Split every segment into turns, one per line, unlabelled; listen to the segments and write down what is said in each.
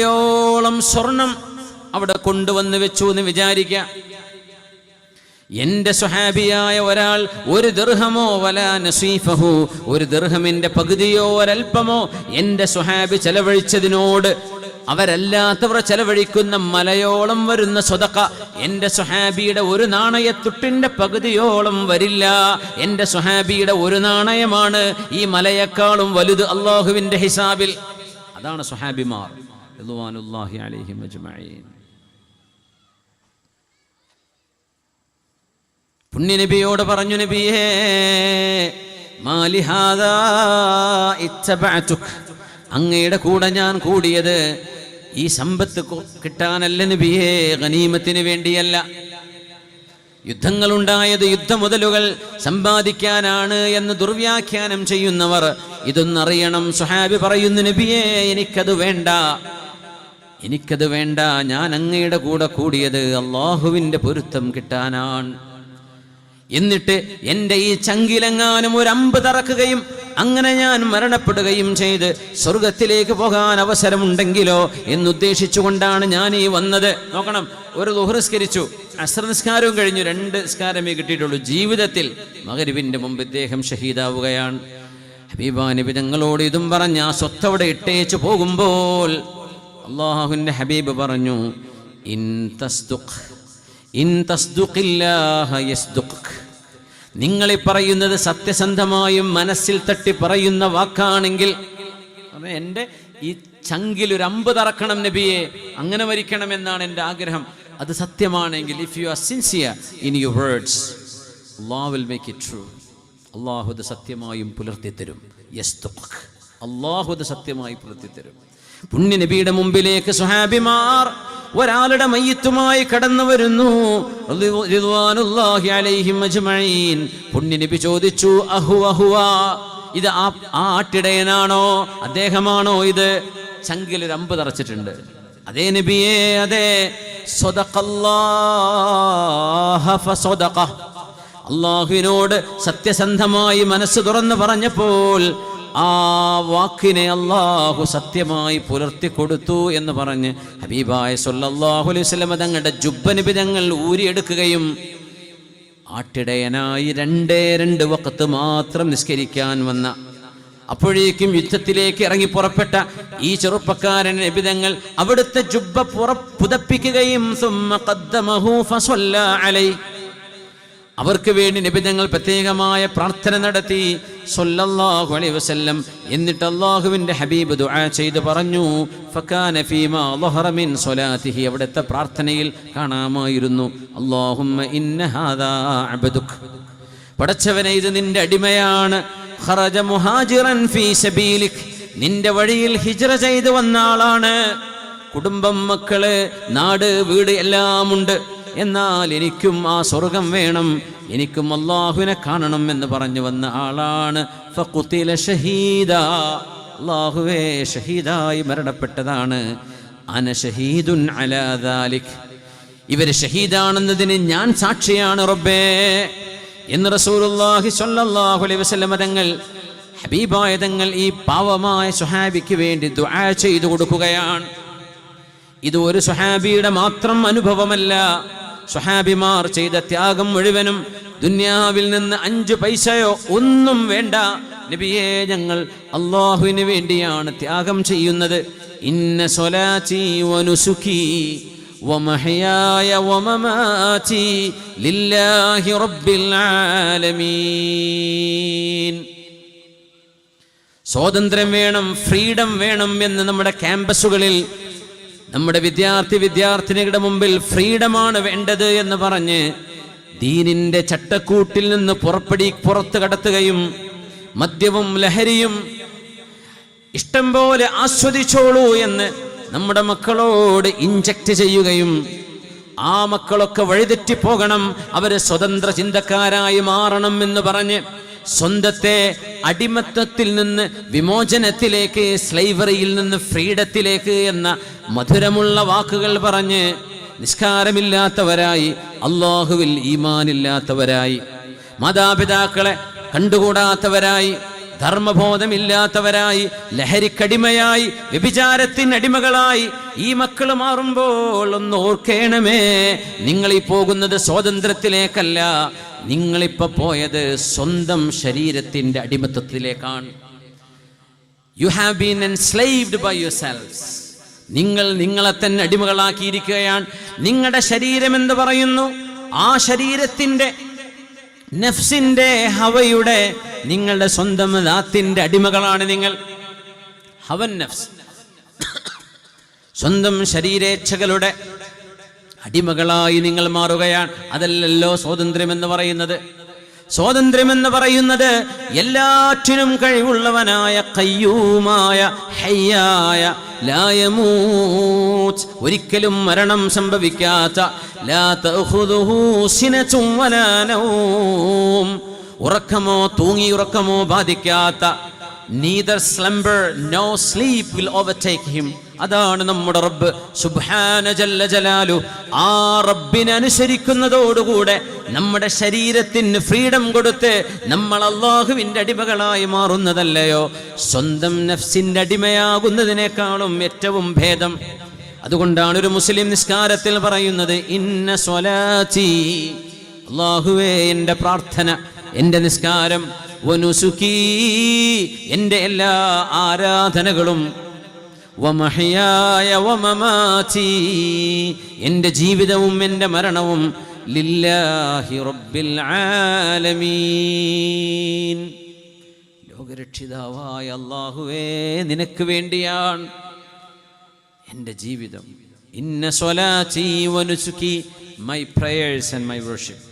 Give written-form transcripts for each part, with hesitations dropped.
യോളം സ്വർണം അവിടെ കൊണ്ടുവന്ന് വെച്ചു എന്ന് വിചാരിക്കുക. എന്റെ സ്വഹാബിയായ ഒരാൾ ഒരു ദിർഹമോ വലാ നസീഫഹു, ഒരു ദിർഹമിന്റെ പകുതിയോ ഒരൽപ്പമോ എന്റെ സ്വഹാബി ചെലവഴിച്ചതിനോട് അവരല്ലാത്തവർ ചെലവഴിക്കുന്ന മലയോളം വരുന്ന സ്വതക്ക എന്റെ സ്വഹാബിയുടെ ഒരു നാണയത്തുട്ടിന്റെ പകുതിയോളം വരില്ല. എന്റെ സ്വഹാബിയുടെ ഒരു നാണയമാണ് ഈ മലയേക്കാളും വലുത് അള്ളാഹുവിന്റെ ഹിസാബിൽ. അതാണ് സ്വഹാബിമാർ റളിയല്ലാഹു അലൈഹിം അജ്മഈൻ. പുണ്യനബിയോട് പറഞ്ഞു, നബിയേ മാലി ഹാദാ ഇത്തബഅതുക, അങ്ങയുടെ കൂടെ ഞാൻ കൂടിയത് ഈ സമ്പത്ത് കിട്ടാനല്ല നബിയേ, ഗനീമത്തിന് വേണ്ടിയല്ല. യുദ്ധങ്ങളുണ്ടായത് യുദ്ധമുതലുകൾ സമ്പാദിക്കാനാണ് എന്ന് ദുർവ്യാഖ്യാനം ചെയ്യുന്നവർ ഇതൊന്നറിയണം. സ്വഹാബി പറയുന്നു, നബിയേ എനിക്കത് വേണ്ട, ഞാൻ അങ്ങയുടെ കൂടെ കൂടിയത് അള്ളാഹുവിൻ്റെ പൊരുത്തം കിട്ടാനാണ്. എന്നിട്ട് എൻ്റെ ഈ ചങ്കിലെങ്ങാനും ഒരു അമ്പ് തറക്കുകയും അങ്ങനെ ഞാൻ മരണപ്പെടുകയും ചെയ്ത് സ്വർഗത്തിലേക്ക് പോകാൻ അവസരമുണ്ടെങ്കിലോ എന്നുദ്ദേശിച്ചുകൊണ്ടാണ് ഞാൻ ഈ വന്നത്. നോക്കണം, ഒരു ളുഹ്ർ നിസ്കരിച്ചു, അസ്ർ നിസ്കാരവും കഴിഞ്ഞു, 2 നിസ്കാരമേ കിട്ടിയിട്ടുള്ളൂ. ജീവിതത്തിൽ മഗ്രിബിന്റെ മുമ്പ് ഇദ്ദേഹം ഷഹീദാവുകയാണ്. ഹബീബാ നബി തങ്ങളോട് ഇതും പറഞ്ഞ് ആ സ്വത്തവിടെ ഇട്ടേച്ചു പോകുമ്പോൾ അല്ലാഹുവിൻ്റെ ഹബീബ് പറഞ്ഞു, ഇൻ തസ്ദുഖില്ലാഹ യസ്ദുഖ്, നിങ്ങളീ പറയുന്നത് സത്യസന്ധമായും മനസ്സിൽ തട്ടി പറയുന്ന വാക്കാണെങ്കിൽ, എൻ്റെ ഈ ചങ്കിൽ ഒരു അമ്പ് തറക്കണം നബിയെ, അങ്ങനെ മരിക്കണമെന്നാണ് എൻ്റെ ആഗ്രഹം, അത് സത്യമാണെങ്കിൽ, if you are sincere in your words, Allah will make it true. Allah അത് സത്യമായും പുലർത്തിത്തരും. യസ്ദുഖ്, അല്ലാഹു അത് സത്യമായി പുലർത്തിത്തരും. പുണ്യ നബിയുടെ മുമ്പിലേക്ക് സ്വഹാബിമാർ ഒരാളുടെ മയ്യിത്തുമായി കടന്നു വരുന്നു റളിയല്ലാഹു അലൈഹിം അജ്മഈൻ. പുണ്യ നബി ചോദിച്ചു, അഹുവ, ഇത് ആ ആട്ടിടയനാണോ, അദ്ദേഹമാണോ ഇത്? ചങ്കിൽ ഒരു അമ്പ് തറച്ചിട്ടുണ്ട്. അതേ നബിയേ, അതെ. സ്വദഖല്ലാഹ ഫസദഖ, അല്ലാഹുവിനോട് സത്യസന്ധമായി മനസ്സ് തുറന്ന് പറഞ്ഞപ്പോൾ ആ വാക്കിനെ അള്ളാഹു സത്യമായി പുലർത്തി കൊടുത്തു എന്ന് പറഞ്ഞ് ഹബീബായ സല്ലല്ലാഹു അലൈഹി വസല്ലം തങ്ങളുടെ ജുബ്ബ നബി തങ്ങൾ ഊരിയെടുക്കുകയും ആട്ടിടയനായി 2 വഖത്ത് മാത്രം നിസ്കരിക്കാൻ വന്ന, അപ്പോഴേക്കും യുദ്ധത്തിലേക്ക് ഇറങ്ങി പുറപ്പെട്ട ഈ ചെറുപ്പക്കാരൻ നബി തങ്ങൾ അവിടുത്തെ ജുബ്ബ പുതപ്പിക്കുകയും സുമ്മ ഖദ്ദമഹു ഫസല്ല അലൈഹി, അവർക്ക് വേണ്ടി നബി തങ്ങൾ പ്രത്യേകമായ പ്രാർത്ഥന നടത്തി സല്ലല്ലാഹു അലൈഹി വസല്ലം. എന്നിട്ട് അല്ലാഹുവിൻ്റെ ഹബീബ് ദുആ ചെയ്ത് പറഞ്ഞു, ഫകാന ഫീമാ ളഹറ മിൻ സ്വലാത്തിഹി, അവിടുത്തെ പ്രാർത്ഥനയിൽ കാണാമായിരുന്നു, അല്ലാഹുമ്മ ഇന്ന ഹാദാ അബ്ദുക, പടച്ചവനെ ഇത് നിന്റെ അടിമയാണ്, ഖറജ മുഹാജിറൻ ഫീ സബീലിക്, നിന്റെ വഴിയിൽ ഹിജ്റ ചെയ്തു വന്ന ആളാണ്, കുടുംബം, മക്കള്, നാട്, വീട് എല്ലാം ഉണ്ട്, എന്നാൽ എനിക്കും ആ സ്വർഗം വേണം, എനിക്കും അല്ലാഹുവിനെ കാണണം എന്ന് പറഞ്ഞു വന്ന ആളാണ്. ഫഖുതില ഷഹീദാ, അല്ലാഹുവേ ഷഹീദായി മരണപ്പെട്ടതാണ്. അന ഷഹീദുൻ അലാ ദാലിക്, ഇവർ ഷഹീദാണെന്നതിന് ഞാൻ സാക്ഷിയാണ് റബ്ബേ എന്ന് റസൂലുള്ളാഹി സ്വല്ലല്ലാഹു അലൈഹി വസല്ലം തങ്ങൾ, ഹബീബായ തങ്ങൾ ഈ പാവമായ സ്വഹാബിക്ക് വേണ്ടി ദുആ ചെയ്തു കൊടുക്കുകയാണ്. ഇത് ഒരു സ്വഹാബിയുടെ മാത്രം അനുഭവമല്ല. സ്വഹാബിമാർ ചെയ്ത ത്യാഗം മുഴുവനും ദുനിയാവിൽ നിന്ന് 5 പൈസയോ ഒന്നും വേണ്ട, നബിയേ ഞങ്ങൾ അല്ലാഹുവിന് വേണ്ടിയാണ് ത്യാഗം ചെയ്യുന്നത്. ഇന്ന സ്വലാത്തി വനുസുകി വമഹയായ വമമാതി ലില്ലാഹി റബ്ബിൽ ആലമീൻ. സ്വാതന്ത്ര്യം വേണം, ഫ്രീഡം വേണം എന്ന് നമ്മുടെ ക്യാമ്പസുകളിൽ നമ്മുടെ വിദ്യാർത്ഥിനികളുടെ മുമ്പിൽ ഫ്രീഡമാണ് വേണ്ടത് എന്ന് പറഞ്ഞ് ദീനിന്റെ ചട്ടക്കൂട്ടിൽ നിന്ന് പുറത്ത് കടത്തുകയും മദ്യവും ലഹരിയും ഇഷ്ടം പോലെ ആസ്വദിച്ചോളൂ എന്ന് നമ്മുടെ മക്കളോട് ഇൻജക്റ്റ് ചെയ്യുകയും ആ മക്കളൊക്കെ വഴിതെറ്റിപ്പോകണം, അവര് സ്വതന്ത്ര ചിന്തക്കാരായി മാറണം എന്ന് പറഞ്ഞ് സ്വന്തത്തെ അടിമത്തത്തിൽ നിന്ന് വിമോചനത്തിലേക്ക്, സ്ലൈവറിയിൽ നിന്ന് ഫ്രീഡത്തിലേക്ക് എന്ന മധുരമുള്ള വാക്കുകൾ പറഞ്ഞ് നിസ്കാരമില്ലാത്തവരായി, അല്ലാഹുവിൽ ഈമാനില്ലാത്തവരായി, മാതാപിതാക്കളെ കണ്ടുകൂടാത്തവരായി, കർമ്മബോധമില്ലാത്തവരായി, ലഹരിക്കടിമയായി, വ്യഭിചാരത്തിനടിമകളായി ഈ മക്കൾ മാറുമ്പോൾ ഒന്ന് ഓർക്കേണമേ, നിങ്ങളീ പോകുന്നത് സ്വാതന്ത്ര്യത്തിലേക്കല്ല, നിങ്ങളിപ്പോൾ പോയത് സ്വന്തം ശരീരത്തിൻ്റെ അടിമത്വത്തിലേക്കാണ്. You have been enslaved by yourselves. നിങ്ങൾ നിങ്ങളെ തന്നെ അടിമകളാക്കിയിരിക്കുകയാണ്. നിങ്ങളുടെ ശരീരം എന്ന് പറയുന്നു, ആ ശരീരത്തിൻ്റെ, നഫ്സിൻ്റെ, ഹവയുടെ, നിങ്ങളുടെ സ്വന്തം ദാത്തിൻ്റെ അടിമകളാണ് നിങ്ങൾ. ഹവൻ നഫ്സ്, സ്വന്തം ശരീരേച്ഛകളുടെ അടിമകളായി നിങ്ങൾ മാറുകയാണ്. അതല്ലല്ലോ സ്വാതന്ത്ര്യമെന്ന് പറയുന്നത്. സ്വാതന്ത്ര്യമെന്ന് പറയുന്നത് എല്ലാറ്റിനും കഴിവുള്ളവനായ, ഖയ്യൂമായ, ഹയ്യായ, ലാ യമൂത്ത്, ഒരിക്കലും മരണം സംഭവിക്കാത്ത, ലാ തഖുദുഹു സിനതും വലാ നൗം, ഉറക്കമോ തൂങ്ങിയുറക്കമോ ബാധിക്കാത്ത, neither slumber nor sleep will overtake him. അതാണ് നമ്മുടെ റബ്ബ് സുബ്ഹാന ജല്ല ജലാലു. ആ റബ്ബിനെ അനുസരിക്കുന്നതോടുകൂടെ നമ്മുടെ ശരീരത്തിന് ഫ്രീഡം കൊടുത്ത് നമ്മൾ അല്ലാഹുവിൻ്റെ അടിമകളായി മാറുന്നതല്ലയോ സ്വന്തം നഫ്സിൻ്റെ അടിമയാകുന്നതിനേക്കാളും ഏറ്റവും ഭേദം. അതുകൊണ്ടാണ് ഒരു മുസ്ലിം നിസ്കാരത്തിൽ പറയുന്നത്, ഇന്ന സ്വലാത്തി, അല്ലാഹുവേ എൻ്റെ പ്രാർത്ഥന, എൻ്റെ നിസ്കാരം, വനുസുകി, എൻ്റെ എല്ലാ ആരാധനകളും, വമഹ്യായ വമമാതി, എൻ്റെ ജീവിതവും എൻ്റെ മരണവും, ലില്ലാഹി റബ്ബിൽ ആലമീൻ, ലോകരക്ഷിതാവായ അല്ലാഹുവേ നിനക്ക് വേണ്ടിയാണ് എൻ്റെ ജീവിതം. ഇന്ന സ്വലാത്തി വനുസുകി, my prayers and my worship,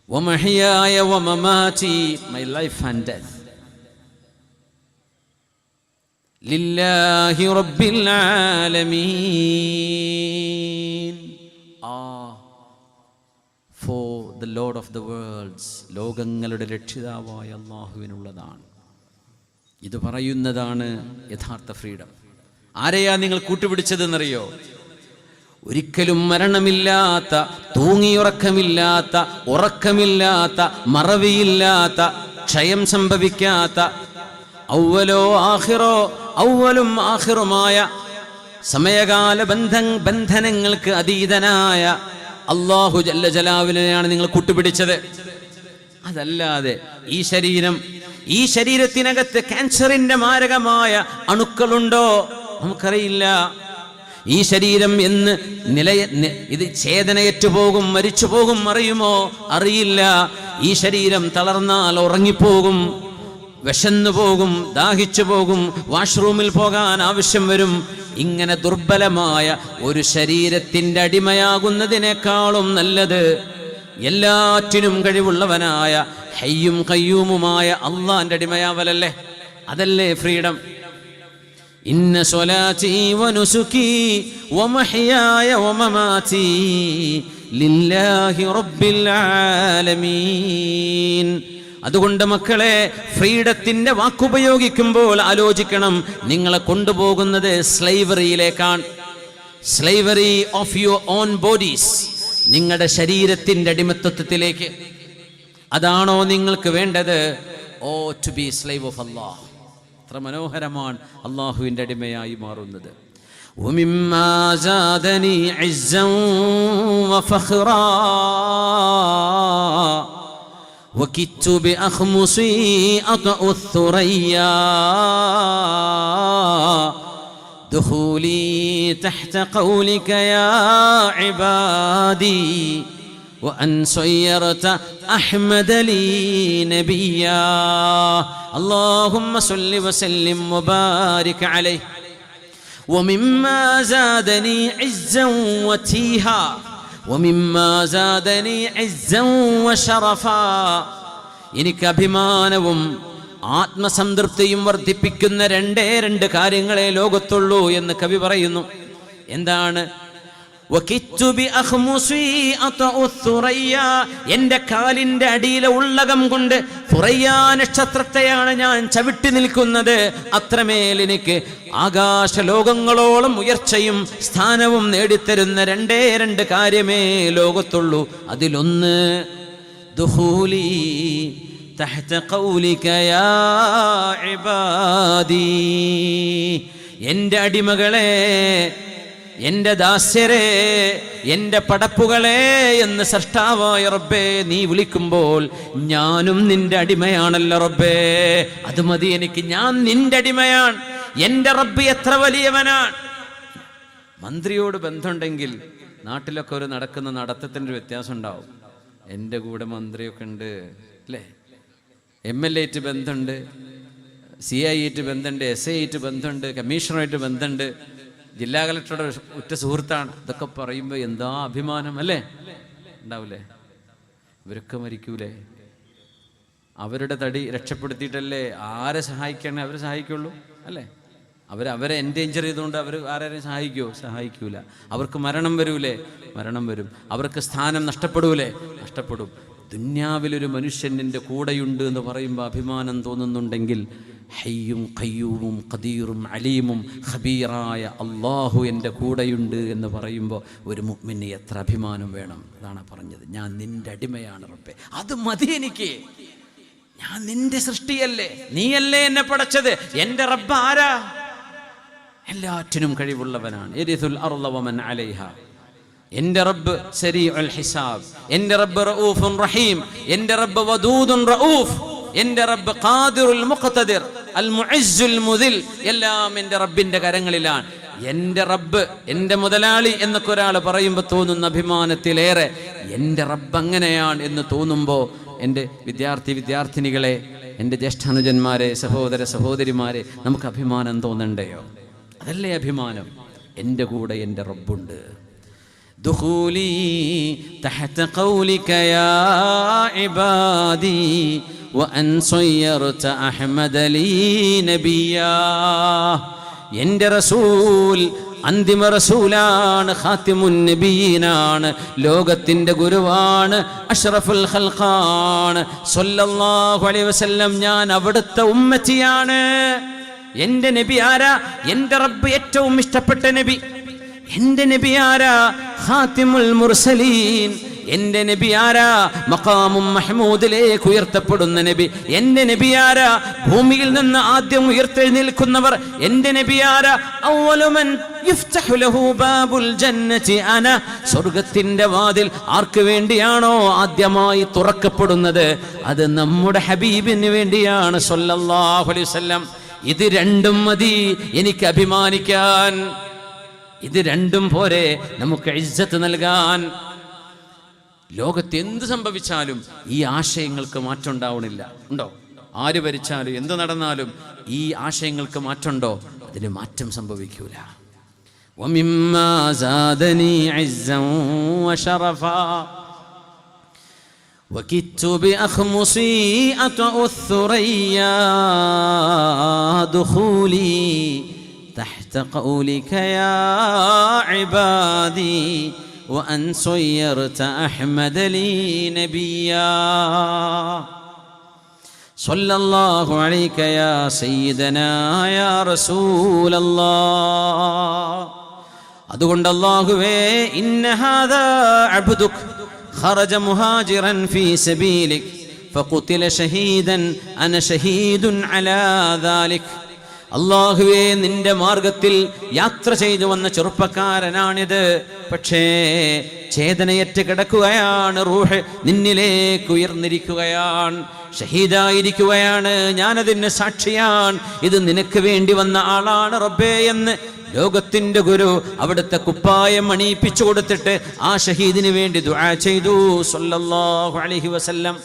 വമഹ്യായ വമമാതി, മൈ ലൈഫ് ആൻഡ് ഡെത്ത്, ലില്ലാഹി റബ്ബിൽ ആലമീൻ, for the lord of the worlds, ലോകങ്ങളുടെ രക്ഷിതാവായ അല്ലാഹുവിനുള്ളതാണ്. ഇത് പറയുന്നതാണ് യഥാർത്ഥ ഫ്രീഡം. ആരെയാ നിങ്ങൾ കൂട്ടുപിടിച്ചതെന്നറിയോ? ഒരിക്കലും മരണമില്ലാത്ത, തൂങ്ങിയുറക്കമില്ലാത്ത, ഉറക്കമില്ലാത്ത, മറവിയില്ലാത്ത, ക്ഷയം സംഭവിക്കാത്ത, ഔവലോ ആഖിറോ, ഔവലും ആഖിറുമായ, സമയകാല ബന്ധനങ്ങൾക്ക് അതീതനായ അല്ലാഹു ജല്ല ജലാലുവിനെയാണ് നിങ്ങൾ കൂട്ടുപിടിച്ചത്. അതല്ലാതെ ഈ ശരീരത്തിനകത്ത് ക്യാൻസറിന്റെ മാരകമായ അണുക്കളുണ്ടോ നമുക്കറിയില്ല. ഈ ശരീരം എന്ന് ഇത് ചേതനയേറ്റു പോകും, മരിച്ചു പോകും, അറിയുമോ? അറിയില്ല. ഈ ശരീരം തളർന്നാൽ ഉറങ്ങിപ്പോകും, വിശന്നു പോകും, ദാഹിച്ചു പോകും, വാഷ്റൂമിൽ പോകാൻ ആവശ്യം വരും. ഇങ്ങനെ ദുർബലമായ ഒരു ശരീരത്തിൻ്റെ അടിമയാകുന്നതിനേക്കാളും നല്ലത് എല്ലാറ്റിനും കഴിവുള്ളവനായ ഹയ്യും ഖയ്യൂമുമായ അള്ളാന്റെ അടിമയാവലല്ലേ? അതല്ലേ ഫ്രീഡം. ഇന്ന സ്വലാത്തി വനുസുകി വമഹ്യായ വമമാതി ലില്ലാഹി റബ്ബിൽ ആലമീൻ. അതുകൊണ്ട് മക്കളെ, ഫ്രീഡത്തിന്റെ വാക്കുപയോഗിക്കുമ്പോൾ ആലോചിക്കണം, നിങ്ങളെ കൊണ്ടുപോകുന്നത് സ്ലൈവറിയിലേക്കാണ്. Slavery of your own bodies, നിങ്ങളുടെ ശരീരത്തിന്റെ അടിമത്വത്തിലേക്ക്. അതാണോ നിങ്ങൾക്ക് വേണ്ടത്? Oh to be slave of Allah. എത്ര മനോഹരമാണ് അള്ളാഹുവിൻ്റെ അടിമയായി മാറുന്നത്. ومما زادني عزا وفخرا وكدت بأخمصي أطأ الثريا دخولي تحت قولك يا عبادي وأن صيرت أحمد لي نبيا اللهم صل وسلم وبارك عليه ومما زادني عزا وتيها ومما زادني عزا وشرفا എനിക്ക് അഭിമാനവും ആത്മസംതൃപ്തിയും വർദ്ധിപ്പിക്കുന്ന രണ്ട് കാര്യങ്ങളെ ലോകത്തുള്ളൂ എന്ന് കവി പറയുന്നു. എന്താണ്? എന്റെ കാലിന്റെ അടിയിലെ ഉള്ളകം കൊണ്ട് ഫുറയ്യാ നക്ഷത്രത്തെയാണ് ഞാൻ ചവിട്ടി നിൽക്കുന്നത്. അത്രമേൽ എനിക്ക് ആകാശ ലോകങ്ങളോളം ഉയർച്ചയും സ്ഥാനവും നേടിത്തരുന്ന രണ്ട് കാര്യമേ ലോകത്തുള്ളൂ. അതിലൊന്ന് ദുഖൂലി തഹ്ത ഖൗലിക യാ ഇബാദി, എൻ്റെ അടിമകളെ, എൻ്റെ ദാസ്യരെ, എൻ്റെ പടപ്പുകളെ എന്ന് സൃഷ്ടാവായ റബ്ബേ നീ വിളിക്കുമ്പോൾ ഞാനും നിന്റെ അടിമയാണല്ലോ റബ്ബേ. അത് മതി എനിക്ക്, ഞാൻ നിന്റെ അടിമയാണ്. എൻ്റെ റബ്ബ് എത്ര വലിയവനാണ്. മന്ത്രിയോട് ബന്ധമുണ്ടെങ്കിൽ നാട്ടിലൊക്കെ ഒരു നടക്കുന്ന നടത്തത്തിൻ്റെ ഒരു വ്യത്യാസം ഉണ്ടാവും. എൻ്റെ കൂടെ മന്ത്രിയൊക്കെ ഉണ്ട് അല്ലേ, MLA ആയിട്ട് ബന്ധമുണ്ട്, CI ആയിട്ട് ബന്ധമുണ്ട്, SA ആയിട്ട് ബന്ധമുണ്ട്, കമ്മീഷണറായിട്ട് ബന്ധമുണ്ട്, ജില്ലാ കളക്ടറുടെ ഉറ്റ സുഹൃത്താണ്. ഇതൊക്കെ പറയുമ്പോൾ എന്താ അഭിമാനം അല്ലേ, ഉണ്ടാവില്ലേ? ഇവരൊക്കെ മരിക്കൂലേ? അവരുടെ തടി രക്ഷപ്പെടുത്തിയിട്ടല്ലേ ആരെ സഹായിക്കണേ അവർ സഹായിക്കുള്ളൂ അല്ലേ? അവരെ എൻഡേഞ്ചർ ചെയ്തുകൊണ്ട് അവർ ആരെയും സഹായിക്കുമോ? സഹായിക്കൂല. അവർക്ക് മരണം വരൂലേ? മരണം വരും. അവർക്ക് സ്ഥാനം നഷ്ടപ്പെടൂലേ? നഷ്ടപ്പെടും. ദുന്യാവിലൊരു മനുഷ്യൻ എൻ്റെ കൂടെയുണ്ട് എന്ന് പറയുമ്പോൾ അഭിമാനം തോന്നുന്നുണ്ടെങ്കിൽ ഹയ്യും ഖയ്യൂമും ഖദീറും അലീമും ഖബീറായ അള്ളാഹു എൻ്റെ കൂടെയുണ്ട് എന്ന് പറയുമ്പോൾ ഒരു മുഅ്മിന് എത്ര അഭിമാനം വേണം. അതാണ് പറഞ്ഞത്, ഞാൻ നിൻ്റെ അടിമയാണ് റബ്ബേ, അത് മതി എനിക്ക്. ഞാൻ നിന്റെ സൃഷ്ടിയല്ലേ, നീയല്ലേ എന്നെ പടച്ചത്. എൻ്റെ റബ്ബ് ആരാ? എല്ലാറ്റിനും കഴിവുള്ളവനാണ്. യരിസുൽ അർള വമൻ അലൈഹാ. എൻ്റെ റബ്ബ് സരീഉൽ ഹിസാബ്, എൻ്റെ റബ്ബ് റഊഫുൻ റഹീം, എൻ്റെ റബ്ബ് വദൂദുൻ റഊഫ്, എൻ്റെ റബ്ബ് ഖാദിറുൽ മുഖ്തദിർ അൽ മുഇസ്സുൽ മുദിൽ. എല്ലാം എൻ്റെ റബ്ബിൻ്റെ കരങ്ങളിലാണ്. എൻ്റെ റബ്ബ്, എൻ്റെ മുതലാളി എന്നൊക്കെ ഒരാൾ പറയുമ്പോൾ തോന്നുന്ന അഭിമാനത്തിലേറെ എൻ്റെ റബ്ബ് അങ്ങനെയാണ് എന്ന് തോന്നുമ്പോൾ എൻ്റെ വിദ്യാർത്ഥിനികളെ, എൻ്റെ ജ്യേഷ്ഠാനുജന്മാരെ, സഹോദര സഹോദരിമാരെ, നമുക്ക് അഭിമാനം തോന്നണ്ടയോ? അതല്ലേ അഭിമാനം. എൻ്റെ കൂടെ എൻ്റെ റബ്ബുണ്ട്. ദുഖൂലി തഹ്ത ഖൗലിക യാ ഇബാദി വഅൻ സയ്യർത അഹ്മദ ലീ നബിയാ. എൻ്റെ റസൂൽ അന്തിമ റസൂലാണ്, ഖാതിമുൻ നബിയീനാണ്, ലോകത്തിൻ്റെ ഗുരുവാണ്, അഷ്റഫുൽ ഖൽഖാണ് സ്വല്ലല്ലാഹു അലൈഹി വസല്ലം. ഞാൻ അവിടുത്തെ ഉമ്മത്തിയാണ്. എൻ്റെ നബി ആരാ? എൻ്റെ റബ്ബ് ഏറ്റവും ഇഷ്ടപ്പെട്ട നബി. എൻ്റെ നബി ആരാ? ഖാതിമുൽ മുർസലീൻ. എൻ്റെ നബി ആരാ? മഖാമും മഹ്മൂദിലേക്ക് ഉയർത്തപ്പെടുന്ന നബി. എൻ്റെ നബി ആരാ? ഭൂമിയിൽ നിന്ന് ആദ്യം ഉയർത്തെഴുന്നേൽക്കുന്നവർ. എൻ്റെ നബി ആരാ? അവ്വലു മൻ യുഫ്തഹു ലഹു ബാബുൽ ജന്നതി അന. സ്വർഗ്ഗത്തിന്റെ വാതിൽ ആർക്ക് വേണ്ടിയാണോ ആദ്യമായി തുറക്കപ്പെടുന്നത്, അത് നമ്മുടെ ഹബീബിന് വേണ്ടിയാണ് സ്വല്ലല്ലാഹു അലൈഹി വസല്ലം. ഇത് രണ്ടും മതി എനിക്ക് അഭിമാനിക്കാൻ. ഇത് രണ്ടും പോരെ നമുക്ക് ഇസ്സത്ത് നൽകാൻ. ലോകത്ത് എന്ത് സംഭവിച്ചാലും ഈ ആശയങ്ങൾക്ക് മാറ്റം ഉണ്ടാവണില്ല. ഉണ്ടോ? ആര് ഭരിച്ചാലും എന്ത് നടന്നാലും ഈ ആശയങ്ങൾക്ക് മാറ്റമുണ്ടോ? അതിന് മാറ്റം സംഭവിക്കൂല. വമിമ്മാ സാദനി ഇസ്സൻ വശറഫാ وكدت بأخمصي أطأ الثريا دخولي تحت قولك يا عبادي وأن صيرت أحمد لي نبيا صلى الله عليك يا سيدنا يا رسول الله. അതുകൊണ്ട് അല്ലാഹുവേ, ഇന്ന ഹാദാ അബ്ദുക خرج مهاجرا في سبيلك فقتل شهيدا أنا شهيد على ذلك. അല്ലാഹുവേ, നിന്റെ മാർഗത്തിൽ യാത്ര ചെയ്തു വന്ന ചെറുപ്പക്കാരനാണിത്. പക്ഷേ ചേതനയറ്റ് കിടക്കുകയാണ്, റൂഹ് നിന്നിലേക്ക് ഉയർന്നിരിക്കുകയാണ്, ഷഹീദായിരിക്കുകയാണ്. ഞാനതിന് സാക്ഷിയാണ്. ഇത് നിനക്ക് വേണ്ടി വന്ന ആളാണ് റബ്ബേ എന്ന് ലോകത്തിന്റെ ഗുരു അവിടുത്തെ കുപ്പായം അണിയിപ്പിച്ചു കൊടുത്തിട്ട് ആ ഷഹീദിന് വേണ്ടി ദുആ ചെയ്തു സ്വല്ലല്ലാഹു അലൈഹി വസല്ലം.